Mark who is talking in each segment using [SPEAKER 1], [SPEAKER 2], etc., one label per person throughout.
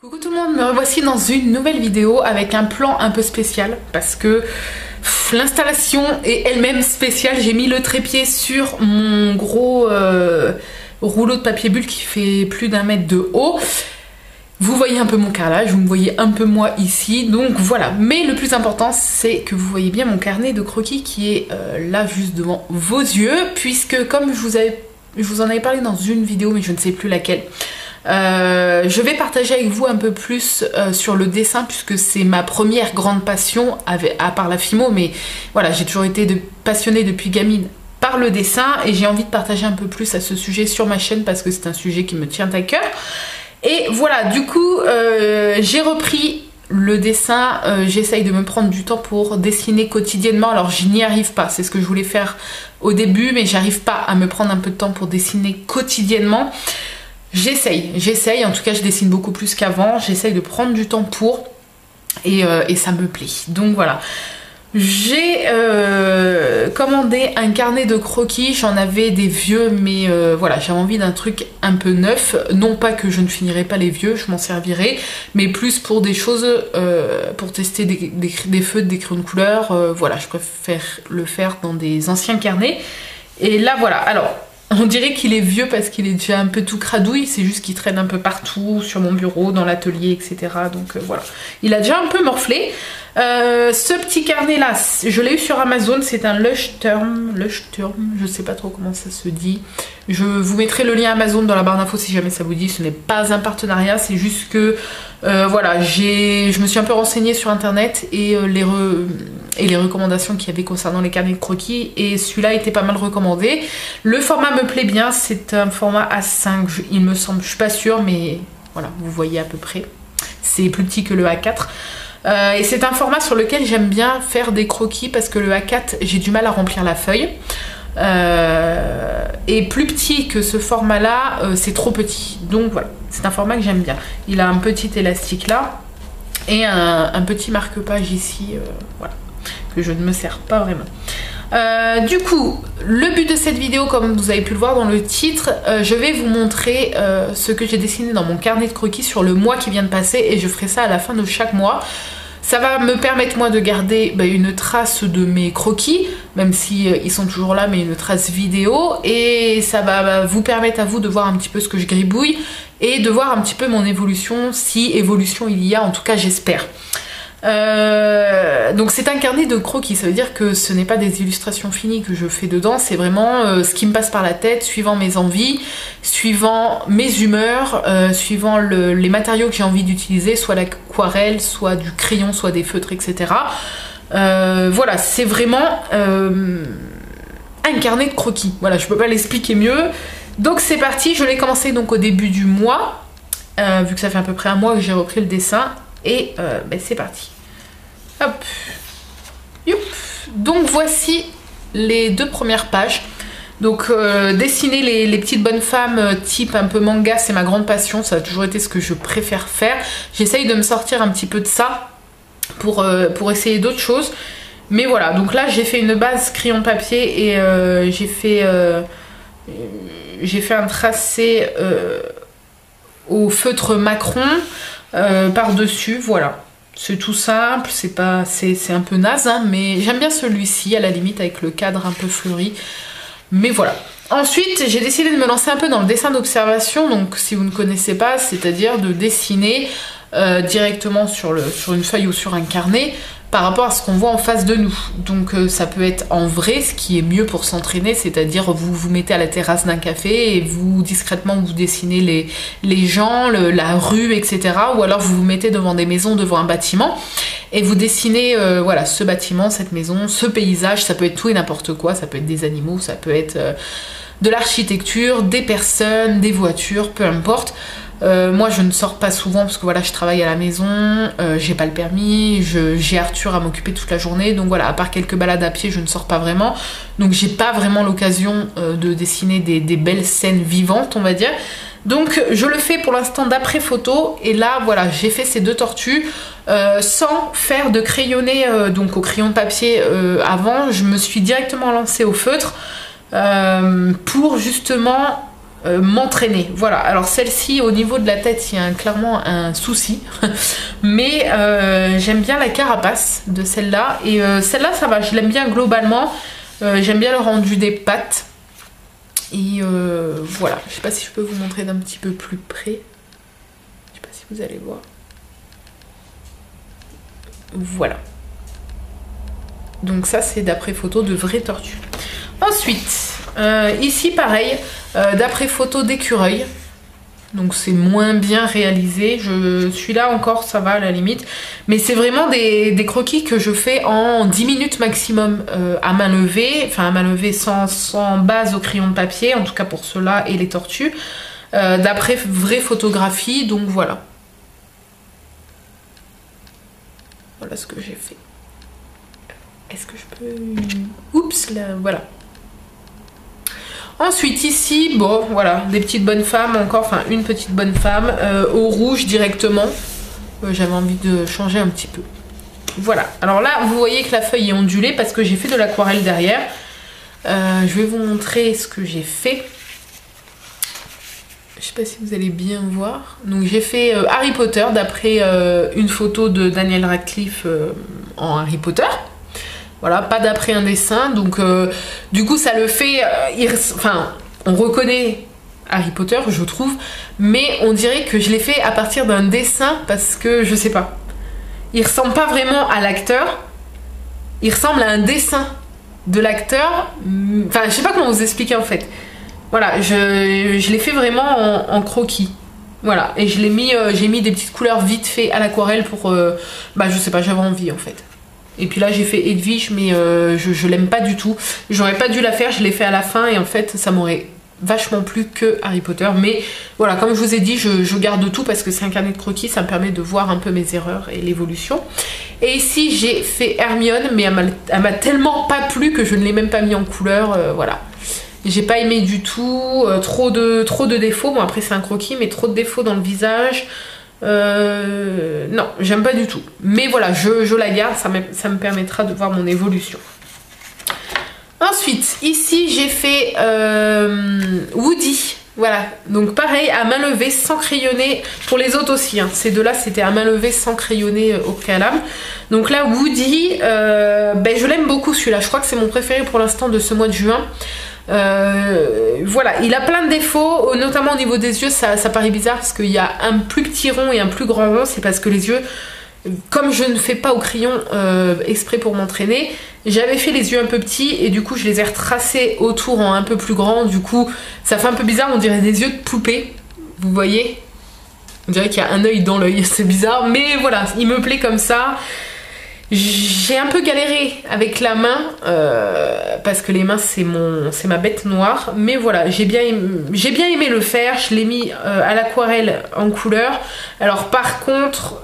[SPEAKER 1] Coucou tout le monde, me revoici dans une nouvelle vidéo avec un plan un peu spécial parce que l'installation est elle-même spéciale. J'ai mis le trépied sur mon gros rouleau de papier bulle qui fait plus d'1 mètre de haut. Vous voyez un peu mon carrelage, vous me voyez un peu moi ici, donc voilà. Mais le plus important, c'est que vous voyez bien mon carnet de croquis qui est là juste devant vos yeux, puisque comme je vous en avais parlé dans une vidéo, mais je ne sais plus laquelle, je vais partager avec vous un peu plus sur le dessin, puisque c'est ma première grande passion, à part la phimo, mais voilà, j'ai toujours été passionnée depuis gamine par le dessin, et j'ai envie de partager un peu plus à ce sujet sur ma chaîne, parce que c'est un sujet qui me tient à cœur. Et voilà, du coup, j'ai repris le dessin, j'essaye de me prendre du temps pour dessiner quotidiennement. Alors je n'y arrive pas, c'est ce que je voulais faire au début, mais j'arrive pas à me prendre un peu de temps pour dessiner quotidiennement. J'essaye, en tout cas je dessine beaucoup plus qu'avant, j'essaye de prendre du temps pour, et ça me plaît. Donc voilà, j'ai commandé un carnet de croquis, j'en avais des vieux, mais voilà, j'avais envie d'un truc un peu neuf. Non pas que je ne finirai pas les vieux, je m'en servirai, mais plus pour des choses, pour tester des feutres, des crayons de couleur, voilà, je préfère le faire dans des anciens carnets. Et là voilà, alors on dirait qu'il est vieux parce qu'il est déjà un peu tout cradouille, c'est juste qu'il traîne un peu partout, sur mon bureau, dans l'atelier, etc. Donc voilà, il a déjà un peu morflé. Ce petit carnet là, je l'ai eu sur Amazon, c'est un Leuchtturm, je sais pas trop comment ça se dit. Je vous mettrai le lien Amazon dans la barre d'infos si jamais ça vous dit. Ce n'est pas un partenariat, c'est juste que voilà, je me suis un peu renseignée sur internet et les recommandations qu'il y avait concernant les carnets de croquis, et celui-là était pas mal recommandé. Le format me plaît bien, c'est un format A5 il me semble, je suis pas sûre, mais voilà, vous voyez à peu près, c'est plus petit que le A4. Et c'est un format sur lequel j'aime bien faire des croquis, parce que le A4 j'ai du mal à remplir la feuille, et plus petit que ce format là, c'est trop petit. Donc voilà, c'est un format que j'aime bien. Il a un petit élastique là et un petit marque-page ici, voilà, que je ne me sers pas vraiment. Du coup, le but de cette vidéo, comme vous avez pu le voir dans le titre, je vais vous montrer ce que j'ai dessiné dans mon carnet de croquis sur le mois qui vient de passer, et je ferai ça à la fin de chaque mois. Ça va me permettre moi de garder une trace de mes croquis, même si ils sont toujours là, mais une trace vidéo, et ça va vous permettre à vous de voir un petit peu ce que je gribouille et de voir un petit peu mon évolution, si évolution il y a, en tout cas j'espère. Donc c'est un carnet de croquis, ça veut dire que ce n'est pas des illustrations finies que je fais dedans, c'est vraiment ce qui me passe par la tête, suivant mes envies, suivant mes humeurs, suivant les matériaux que j'ai envie d'utiliser, soit l'aquarelle, soit du crayon, soit des feutres, etc. Voilà, c'est vraiment un carnet de croquis, voilà, je peux pas l'expliquer mieux. Donc c'est parti, je l'ai commencé donc au début du mois, vu que ça fait à peu près un mois que j'ai repris le dessin. Et c'est parti. Hop. Youp. Donc voici les 2 premières pages. Donc dessiner les petites bonnes femmes type un peu manga, c'est ma grande passion. Ça a toujours été ce que je préfère faire. J'essaye de me sortir un petit peu de ça pour essayer d'autres choses. Mais voilà, donc là j'ai fait une base crayon papier, et j'ai fait un tracé au feutre Macron par-dessus, voilà. C'est tout simple, c'est un peu naze, hein, mais j'aime bien celui-ci, à la limite, avec le cadre un peu fleuri. Mais voilà. Ensuite, j'ai décidé de me lancer un peu dans le dessin d'observation, donc si vous ne connaissez pas, c'est-à-dire de dessiner directement sur une feuille ou sur un carnet, par rapport à ce qu'on voit en face de nous. Donc ça peut être en vrai, ce qui est mieux pour s'entraîner, c'est-à-dire vous vous mettez à la terrasse d'un café et vous discrètement vous dessinez les gens, la rue, etc. Ou alors vous vous mettez devant des maisons, devant un bâtiment, et vous dessinez voilà, ce bâtiment, cette maison, ce paysage. Ça peut être tout et n'importe quoi, ça peut être des animaux, ça peut être de l'architecture, des personnes, des voitures, peu importe. Moi je ne sors pas souvent parce que voilà, je travaille à la maison, j'ai pas le permis, j'ai Arthur à m'occuper toute la journée, donc voilà, à part quelques balades à pied, je ne sors pas vraiment, donc j'ai pas vraiment l'occasion de dessiner des belles scènes vivantes, on va dire. Donc je le fais pour l'instant d'après photo et là voilà j'ai fait ces deux tortues sans faire de crayonné donc au crayon de papier avant. Je me suis directement lancée au feutre pour justement m'entraîner. Voilà, alors celle-ci au niveau de la tête il y a clairement un souci mais j'aime bien la carapace de celle-là et celle-là ça va, je l'aime bien globalement. J'aime bien le rendu des pattes. Et voilà, je sais pas si je peux vous montrer d'un petit peu plus près. Je sais pas si vous allez voir. Voilà. Donc ça c'est d'après photo de vraies tortues. Ensuite, ici pareil, d'après photo d'écureuil. Donc c'est moins bien réalisé. Celui-là encore ça va à la limite. Mais c'est vraiment des croquis que je fais en 10 minutes maximum à main levée. Enfin à main levée sans base au crayon de papier. En tout cas pour ceux-là et les tortues. D'après vraie photographie. Donc voilà. Voilà ce que j'ai fait. Est-ce que je peux... Oups là, voilà. Ensuite ici, bon voilà, des petites bonnes femmes encore, enfin une petite bonne femme au rouge directement. J'avais envie de changer un petit peu. Voilà, alors là vous voyez que la feuille est ondulée parce que j'ai fait de l'aquarelle derrière. Je vais vous montrer ce que j'ai fait. Je sais pas si vous allez bien voir. Donc j'ai fait Harry Potter d'après une photo de Daniel Radcliffe en Harry Potter. Voilà, pas d'après un dessin, donc du coup ça le fait, enfin on reconnaît Harry Potter je trouve, mais on dirait que je l'ai fait à partir d'un dessin parce que je sais pas, il ressemble pas vraiment à l'acteur, il ressemble à un dessin de l'acteur, enfin je sais pas comment vous expliquer en fait, voilà, je l'ai fait vraiment en croquis. Voilà, et je l'ai mis, j'ai mis des petites couleurs vite fait à l'aquarelle pour, bah je sais pas, j'avais envie en fait. Et puis là j'ai fait Edwige mais je l'aime pas du tout. J'aurais pas dû la faire, je l'ai fait à la fin et en fait ça m'aurait vachement plu que Harry Potter. Mais voilà, comme je vous ai dit, je garde tout parce que c'est un carnet de croquis, ça me permet de voir un peu mes erreurs et l'évolution. Et ici j'ai fait Hermione mais elle m'a tellement pas plu que je ne l'ai même pas mis en couleur, voilà. J'ai pas aimé du tout, trop de défauts, bon après c'est un croquis mais trop de défauts dans le visage. Non, j'aime pas du tout. Mais voilà, je la garde, ça me permettra de voir mon évolution. Ensuite, ici j'ai fait Woody. Voilà, donc pareil, à main levée, sans crayonner. Pour les autres aussi, hein. Ces deux-là, c'était à main levée, sans crayonner au préalable. Donc là, Woody, ben, je l'aime beaucoup celui-là. Je crois que c'est mon préféré pour l'instant de ce mois de juin. Voilà, il a plein de défauts, notamment au niveau des yeux, ça paraît bizarre parce qu'il y a un plus petit rond et un plus grand rond, c'est parce que les yeux, comme je ne fais pas au crayon exprès pour m'entraîner, j'avais fait les yeux un peu petits et du coup je les ai retracés autour en un peu plus grand, du coup ça fait un peu bizarre, on dirait des yeux de poupée, vous voyez, on dirait qu'il y a un œil dans l'œil, c'est bizarre, mais voilà, il me plaît comme ça. J'ai un peu galéré avec la main parce que les mains c'est ma bête noire, mais voilà, j'ai bien aimé le faire, je l'ai mis à l'aquarelle en couleur. Alors par contre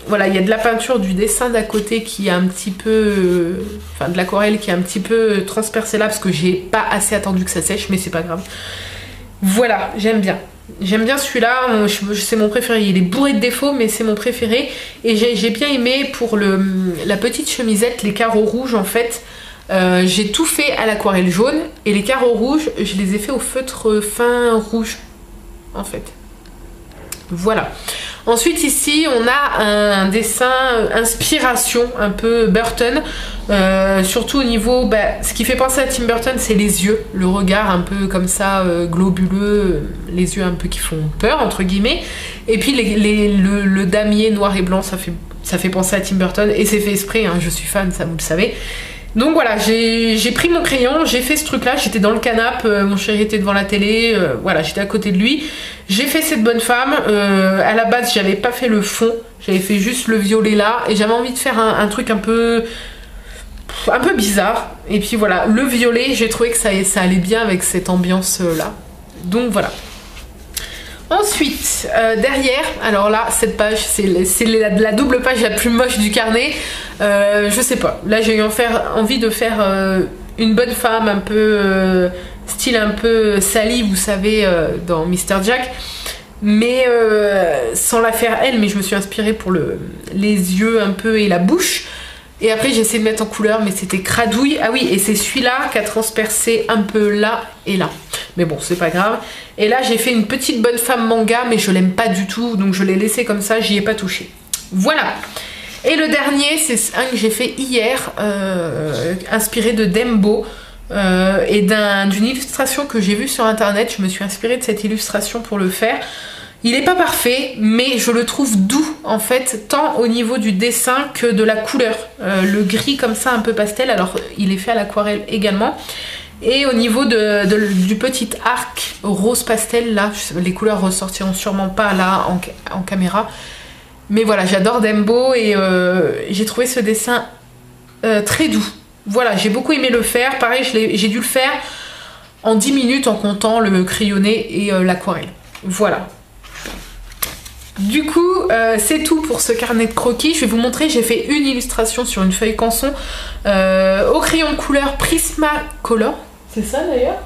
[SPEAKER 1] voilà, il y a de la peinture du dessin d'à côté qui est un petit peu enfin de l'aquarelle qui est un petit peu transpercée là parce que j'ai pas assez attendu que ça sèche, mais c'est pas grave. Voilà, j'aime bien. J'aime bien celui-là, c'est mon préféré, il est bourré de défauts mais c'est mon préféré. Et j'ai bien aimé pour la petite chemisette, les carreaux rouges en fait. J'ai tout fait à l'aquarelle jaune et les carreaux rouges, je les ai fait au feutre fin rouge en fait. Voilà. Ensuite ici on a un dessin inspiration un peu Burton, surtout au niveau, ce qui fait penser à Tim Burton c'est les yeux, le regard un peu comme ça globuleux, les yeux un peu qui font peur entre guillemets, et puis le damier noir et blanc ça fait penser à Tim Burton et c'est fait exprès, hein, je suis fan, ça vous le savez. Donc voilà, j'ai pris mon crayon, j'ai fait ce truc là, j'étais dans le canapé, mon chéri était devant la télé, voilà, j'étais à côté de lui, j'ai fait cette bonne femme. À la base j'avais pas fait le fond, j'avais fait juste le violet là et j'avais envie de faire un truc un peu bizarre, et puis voilà, le violet j'ai trouvé que ça allait bien avec cette ambiance là, donc voilà. Ensuite, derrière, alors là, cette page, c'est la double page la plus moche du carnet. Je sais pas, là j'ai eu envie de faire une bonne femme un peu style un peu Sally, vous savez, dans Mr. Jack. Mais sans la faire elle, mais je me suis inspirée pour les yeux un peu et la bouche. Et après j'ai essayé de mettre en couleur, mais c'était cradouille. Ah oui, et c'est celui-là qui a transpercé un peu là et là. Mais bon, c'est pas grave. Et là j'ai fait une petite bonne femme manga, mais je l'aime pas du tout, donc je l'ai laissé comme ça, j'y ai pas touché. Voilà. Et le dernier, c'est un que j'ai fait hier, inspiré de Dembo. Et d'une illustration que j'ai vue sur internet. Je me suis inspirée de cette illustration pour le faire. Il n'est pas parfait, mais je le trouve doux en fait, tant au niveau du dessin que de la couleur. Le gris comme ça un peu pastel, alors il est fait à l'aquarelle également. Et au niveau du petit arc rose pastel, là, les couleurs ressortiront sûrement pas là en caméra. Mais voilà, j'adore Dembo et j'ai trouvé ce dessin très doux. Voilà, j'ai beaucoup aimé le faire. Pareil, j'ai dû le faire en 10 minutes en comptant le crayonné et l'aquarelle. Voilà. Du coup, c'est tout pour ce carnet de croquis. Je vais vous montrer, j'ai fait une illustration sur une feuille canson au crayon de couleur Prismacolor. C'est ça d'ailleurs?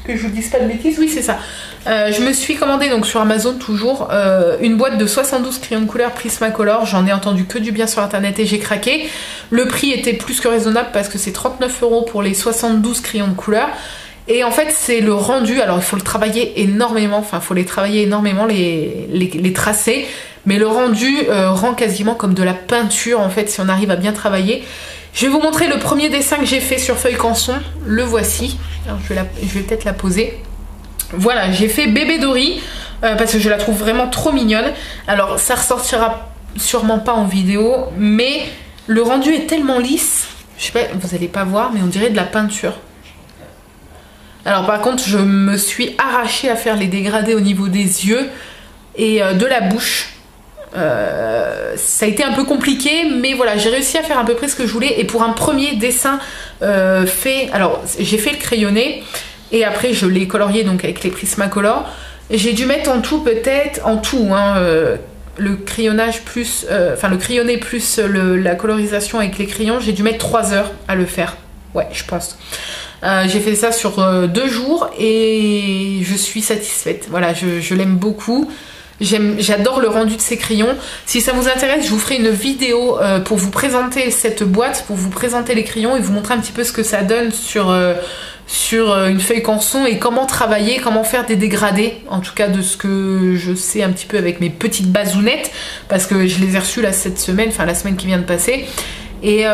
[SPEAKER 1] Que je vous dise pas de bêtises, oui c'est ça. Je me suis commandé donc sur Amazon toujours une boîte de 72 crayons de couleur Prismacolor. J'en ai entendu que du bien sur internet et j'ai craqué. Le prix était plus que raisonnable parce que c'est 39 € pour les 72 crayons de couleur. Et en fait c'est le rendu, alors il faut le travailler énormément, enfin il faut les travailler énormément, les tracer, mais le rendu rend quasiment comme de la peinture en fait si on arrive à bien travailler. Je vais vous montrer le premier dessin que j'ai fait sur feuille canson, le voici. Alors, je vais peut-être la poser. Voilà, j'ai fait bébé Dory parce que je la trouve vraiment trop mignonne. Alors ça ressortira sûrement pas en vidéo, mais le rendu est tellement lisse, je sais pas, vous allez pas voir, mais on dirait de la peinture. Alors par contre je me suis arrachée à faire les dégradés au niveau des yeux et de la bouche. Ça a été un peu compliqué, mais voilà, j'ai réussi à faire à peu près ce que je voulais. Et pour un premier dessin fait, alors j'ai fait le crayonné et après je l'ai colorié donc avec les Prismacolor. J'ai dû mettre en tout peut-être, en tout hein, le crayonnage plus, enfin le crayonné plus la colorisation avec les crayons, j'ai dû mettre 3 heures à le faire. Ouais, je pense. J'ai fait ça sur 2 jours et je suis satisfaite. Voilà, je l'aime beaucoup. J'adore le rendu de ces crayons. Si ça vous intéresse, je vous ferai une vidéo pour vous présenter cette boîte, pour vous présenter les crayons et vous montrer un petit peu ce que ça donne sur une feuille canson et comment travailler, comment faire des dégradés, en tout cas de ce que je sais un petit peu avec mes petites bazounettes, parce que je les ai reçues là cette semaine, enfin la semaine qui vient de passer. Et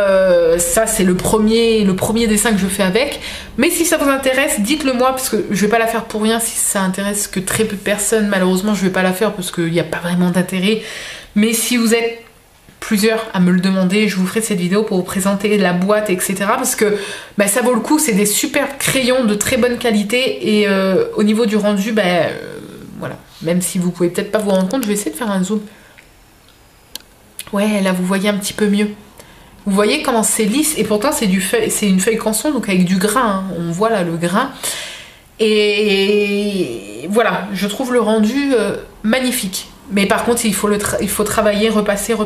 [SPEAKER 1] ça c'est le premier dessin que je fais avec. Mais si ça vous intéresse, dites-le moi parce que je vais pas la faire pour rien. Si ça intéresse que très peu de personnes, malheureusement je vais pas la faire parce qu'il n'y a pas vraiment d'intérêt. Mais si vous êtes plusieurs à me le demander, je vous ferai cette vidéo pour vous présenter la boîte, etc. Parce que bah, ça vaut le coup, c'est des superbes crayons de très bonne qualité. Et au niveau du rendu, bah, voilà. Même si vous pouvez peut-être pas vous rendre compte, je vais essayer de faire un zoom. Ouais, là vous voyez un petit peu mieux. Vous voyez comment c'est lisse et pourtant c'est une feuille canson donc avec du grain, hein. On voit là le grain et voilà, je trouve le rendu magnifique. Mais par contre il faut travailler, repasser,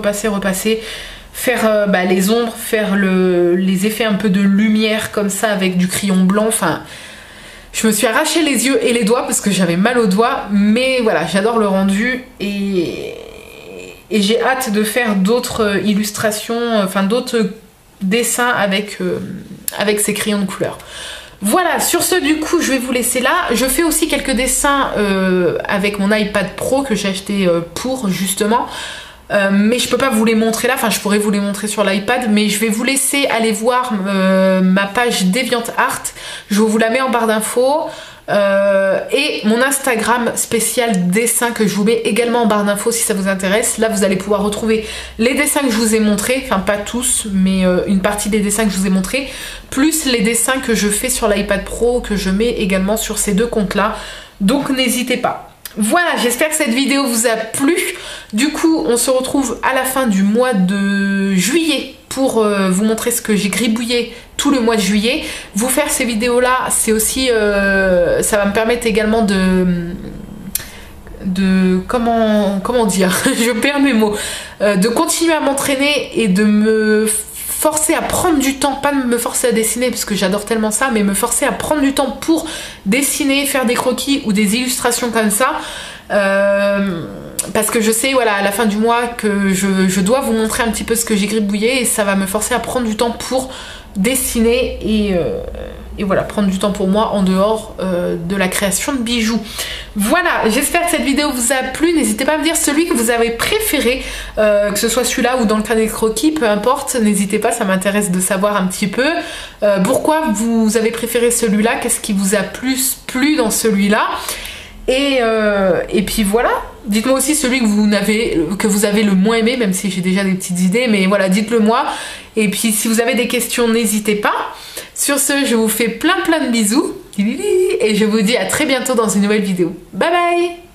[SPEAKER 1] faire les ombres, faire les effets un peu de lumière comme ça avec du crayon blanc, enfin je me suis arraché les yeux et les doigts parce que j'avais mal aux doigts, mais voilà, j'adore le rendu et j'ai hâte de faire d'autres illustrations, enfin d'autres dessins avec ces crayons de couleur. Voilà, sur ce du coup je vais vous laisser là. Je fais aussi quelques dessins avec mon iPad Pro que j'ai acheté pour justement. Mais je peux pas vous les montrer là, enfin je pourrais vous les montrer sur l'iPad, mais je vais vous laisser aller voir ma page DeviantArt. Je vous la mets en barre d'infos. Et mon Instagram spécial dessin que je vous mets également en barre d'infos si ça vous intéresse. Là vous allez pouvoir retrouver les dessins que je vous ai montrés, enfin pas tous mais une partie des dessins que je vous ai montrés, plus les dessins que je fais sur l'iPad Pro que je mets également sur ces 2 comptes là, donc n'hésitez pas. Voilà, j'espère que cette vidéo vous a plu. Du coup on se retrouve à la fin du mois de juillet pour vous montrer ce que j'ai gribouillé tout le mois de juillet. Vous faire ces vidéos là, c'est aussi ça va me permettre également de comment dire je perds mes mots, de continuer à m'entraîner et de me forcer à prendre du temps, pas me forcer à dessiner parce que j'adore tellement ça, mais me forcer à prendre du temps pour dessiner, faire des croquis ou des illustrations comme ça. Parce que je sais, voilà, à la fin du mois que je dois vous montrer un petit peu ce que j'ai gribouillé et ça va me forcer à prendre du temps pour dessiner et voilà, prendre du temps pour moi en dehors de la création de bijoux. Voilà, j'espère que cette vidéo vous a plu. N'hésitez pas à me dire celui que vous avez préféré, que ce soit celui-là ou dans le cas des croquis, peu importe, n'hésitez pas, ça m'intéresse de savoir un petit peu pourquoi vous avez préféré celui-là, qu'est-ce qui vous a plus plu dans celui-là. Et puis voilà, dites-moi aussi celui que vous avez le moins aimé, même si j'ai déjà des petites idées, mais voilà, dites-le moi. Et puis si vous avez des questions, n'hésitez pas. Sur ce, je vous fais plein de bisous et je vous dis à très bientôt dans une nouvelle vidéo. Bye bye!